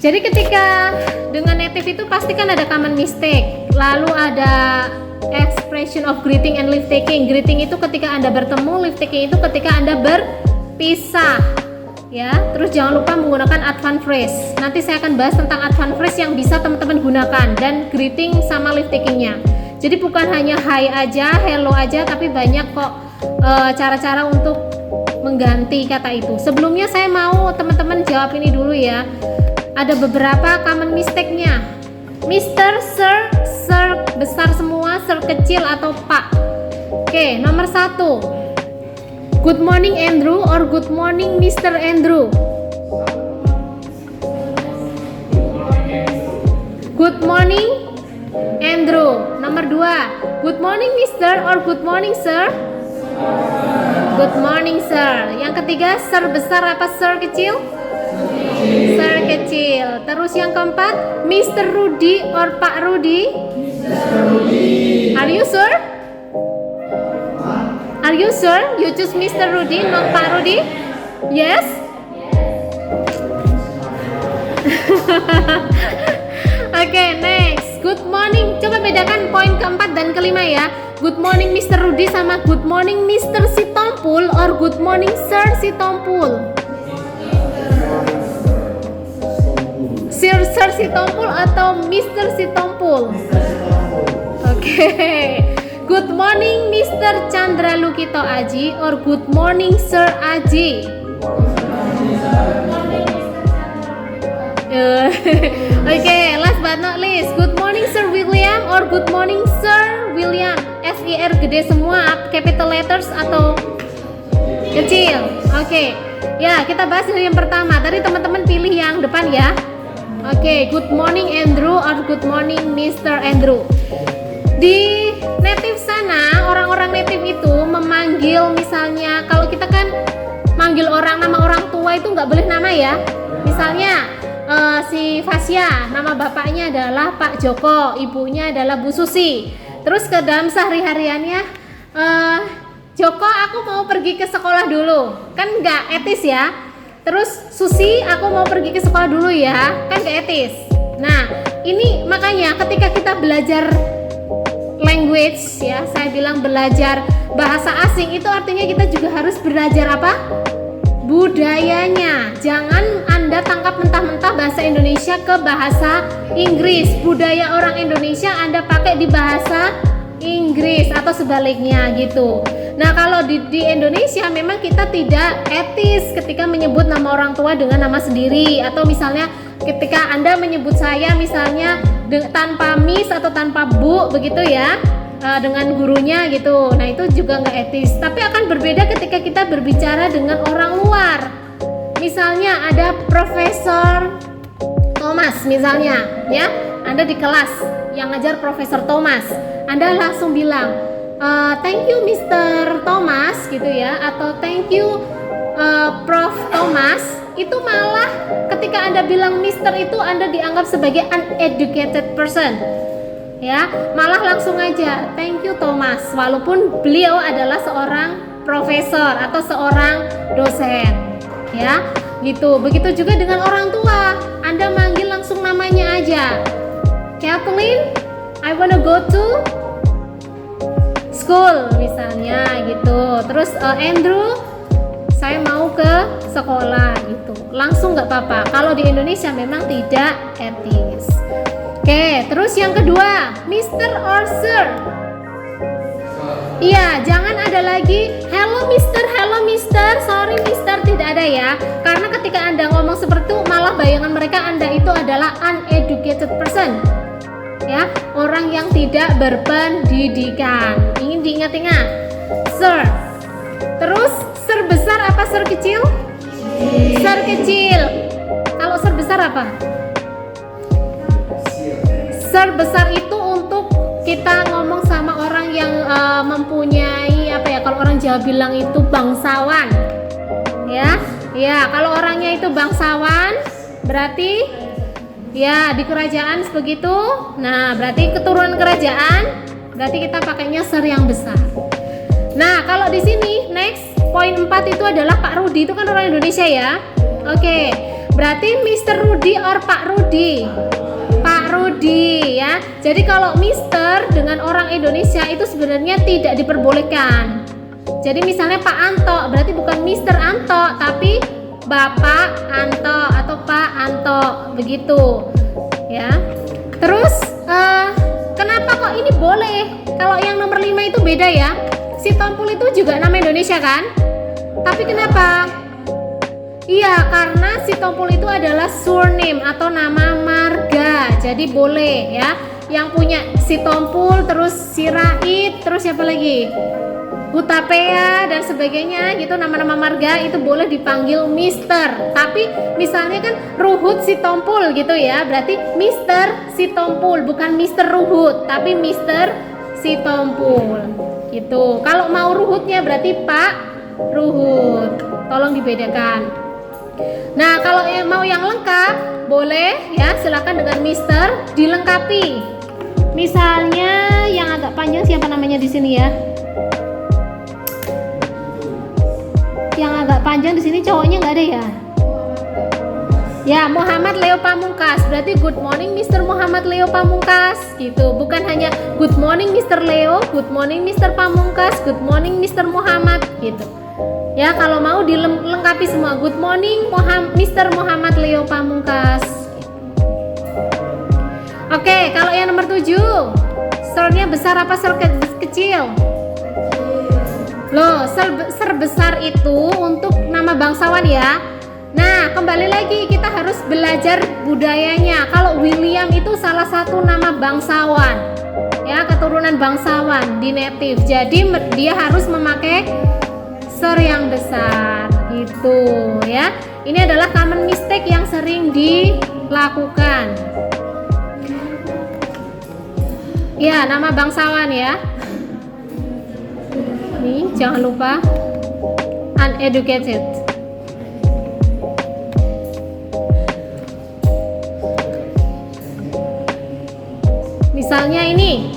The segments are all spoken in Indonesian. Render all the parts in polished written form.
Jadi ketika dengan native itu pasti kan ada common mistake, lalu ada expression of greeting and leave taking. Greeting itu ketika Anda bertemu, leave taking itu ketika Anda berpisah. Ya, terus jangan lupa menggunakan advance phrase. Nanti saya akan bahas tentang advance phrase yang bisa teman-teman gunakan, dan greeting sama leave takingnya. Jadi bukan hanya hi aja, hello aja, tapi banyak kok cara-cara untuk mengganti kata itu. Sebelumnya saya mau teman-teman jawab ini dulu ya. Ada beberapa common mistake-nya. Mr, Sir, Sir besar semua, Sir kecil atau Pak. Oke, nomor 1. Good morning Andrew or good morning Mr. Andrew. Good morning Andrew. Nomor 2. Good morning Mr. or good morning Sir. Good morning Sir. Yang ketiga, Sir besar apa Sir kecil? Sir kecil. Terus yang keempat, Mr. Rudy or Pak Rudy? Are you sure? Are you sure you choose Mr. Rudy, not Pak Rudy? Yes? Oke, next. Good morning. Coba bedakan poin keempat dan kelima ya. Good morning Mr. Rudy sama good morning Mr. Sitompul or good morning Sir Sitompul. Sir Sitompul atau Mr. Sitompul. Oke. Good morning Mr. Chandra Lukito Aji or good morning Sir Aji. Oke, last but not least, good morning Sir William or good morning Sir William. SIR gede semua, capital letters atau kecil. Oke. Ya, kita bahas dari yang pertama. Tadi teman-teman pilih yang depan ya. Oke, good morning Andrew or good morning Mr. Andrew. Di native sana, orang-orang native itu memanggil, misalnya kalau kita kan manggil orang, nama orang tua itu nggak boleh nama ya. Misalnya si Fasya, nama bapaknya adalah Pak Joko, ibunya adalah Bu Susi. Terus ke dalam sehari-hariannya, Joko aku mau pergi ke sekolah dulu, kan nggak etis ya. Terus Susi aku mau pergi ke sekolah dulu ya, kan gak etis. Nah ini makanya ketika kita belajar language ya, saya bilang belajar bahasa asing itu artinya kita juga harus belajar apa? Budayanya. Jangan Anda tangkap mentah-mentah bahasa Indonesia ke bahasa Inggris. Budaya orang Indonesia Anda pakai di bahasa Inggris atau sebaliknya gitu. Nah kalau di Indonesia memang kita tidak etis ketika menyebut nama orang tua dengan nama sendiri, atau misalnya ketika Anda menyebut saya misalnya tanpa miss atau tanpa bu begitu ya, dengan gurunya gitu. Nah itu juga nggak etis. Tapi akan berbeda ketika kita berbicara dengan orang luar. Misalnya ada Profesor Thomas misalnya ya, Anda di kelas yang ngajar Profesor Thomas, Anda langsung bilang thank you Mr. Thomas gitu ya, atau thank you Prof Thomas. Itu malah ketika Anda bilang Mr. itu Anda dianggap sebagai uneducated person ya, malah langsung aja thank you Thomas, walaupun beliau adalah seorang profesor atau seorang dosen ya gitu. Begitu juga dengan orang tua, Anda manggil langsung namanya aja, Kathleen I wanna go to school misalnya gitu. Terus Andrew saya mau ke sekolah gitu, langsung nggak apa-apa. Kalau di Indonesia memang tidak etis. Oke, terus yang kedua, Mr. or Sir. Iya, jangan ada lagi hello Mister, sorry Mister, tidak ada ya. Karena ketika Anda ngomong seperti itu, malah bayangan mereka Anda itu adalah uneducated person. Ya, orang yang tidak berpendidikan. Ingin diingat-ingat. Sir. Terus Sir besar apa Sir kecil? Sir kecil. Kalau Sir besar apa? Sir besar itu untuk kita ngomong sama orang yang mempunyai apa ya, kalau orang Jawa bilang itu bangsawan. Ya, kalau orangnya itu bangsawan berarti ya di kerajaan begitu. Nah, berarti keturunan kerajaan, berarti kita pakainya Sir yang besar. Nah, kalau di sini next poin 4 itu adalah Pak Rudi, itu kan orang Indonesia ya. Oke. Berarti Mr. Rudi or Pak Rudi? Pak Rudi ya. Jadi kalau Mister dengan orang Indonesia itu sebenarnya tidak diperbolehkan. Jadi misalnya Pak Anto, berarti bukan Mister Anto, tapi Bapak Anto atau Pak Anto, begitu ya. Terus kenapa kok ini boleh? Kalau yang nomor 5 itu beda ya. Sitompul itu juga nama Indonesia kan? Tapi kenapa? Iya, karena Sitompul itu adalah surname atau nama marga. Jadi boleh ya. Yang punya Sitompul, terus Sirait, terus siapa lagi? Hutapea dan sebagainya gitu, nama-nama marga itu boleh dipanggil Mister. Tapi misalnya kan Ruhut Sitompul gitu ya, berarti Mister Sitompul, bukan Mister Ruhut, tapi Mister Sitompul gitu. Kalau mau Ruhutnya berarti Pak Ruhut. Tolong dibedakan. Nah, kalau mau yang lengkap boleh ya, silakan dengan Mister dilengkapi. Misalnya yang agak panjang siapa namanya di sini ya? Yang agak panjang di sini cowoknya nggak ada ya? Ya, Muhammad Leo Pamungkas. Berarti good morning Mr. Muhammad Leo Pamungkas gitu. Bukan hanya good morning Mr. Leo, good morning Mr. Pamungkas, good morning Mr. Muhammad gitu. Ya, kalau mau dilengkapi semua, good morning Mr. Muhammad Leo Pamungkas. Oke, kalau yang nomor 7, sel-nya besar apa sel kecil? Loh, sel besar itu untuk nama bangsawan ya. Nah, kembali lagi kita harus belajar budayanya. Kalau William itu salah satu nama bangsawan ya, keturunan bangsawan di native. Jadi dia harus memakai ser yang besar gitu ya. Ini adalah common mistake yang sering dilakukan. Ya, nama bangsawan ya. Nih, jangan lupa uneducated. Misalnya ini,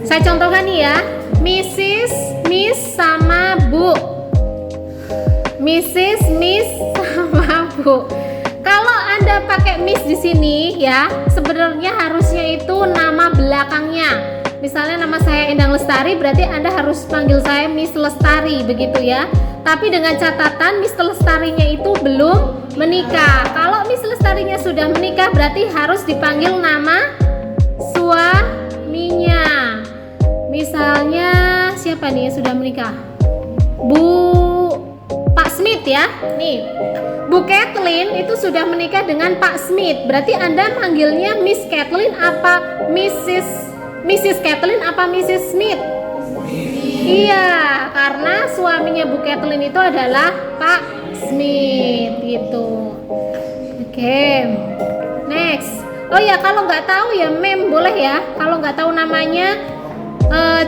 saya contohkan nih ya, Mrs, Miss sama Bu. Mrs, Miss sama Bu. Kalau Anda pakai Miss di sini ya, sebenarnya harusnya itu nama belakangnya. Misalnya nama saya Endang Lestari, berarti Anda harus panggil saya Miss Lestari, begitu ya. Tapi dengan catatan Miss Lestarinya itu belum menikah. Kalau Miss Lestarinya sudah menikah, berarti harus dipanggil nama suaminya. Misalnya siapa nih yang sudah menikah? Pak Smith ya. Nih, Bu Kathleen itu sudah menikah dengan Pak Smith. Berarti Anda manggilnya Miss Kathleen apa Mrs. Kathleen apa Mrs. Smith? Iya, karena suaminya Bu Kathleen itu adalah Pak Smith gitu. Oke, next. Oh ya, kalau nggak tahu ya mem boleh ya. Kalau nggak tahu namanya,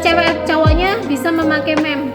cewek cowoknya bisa memakai mem.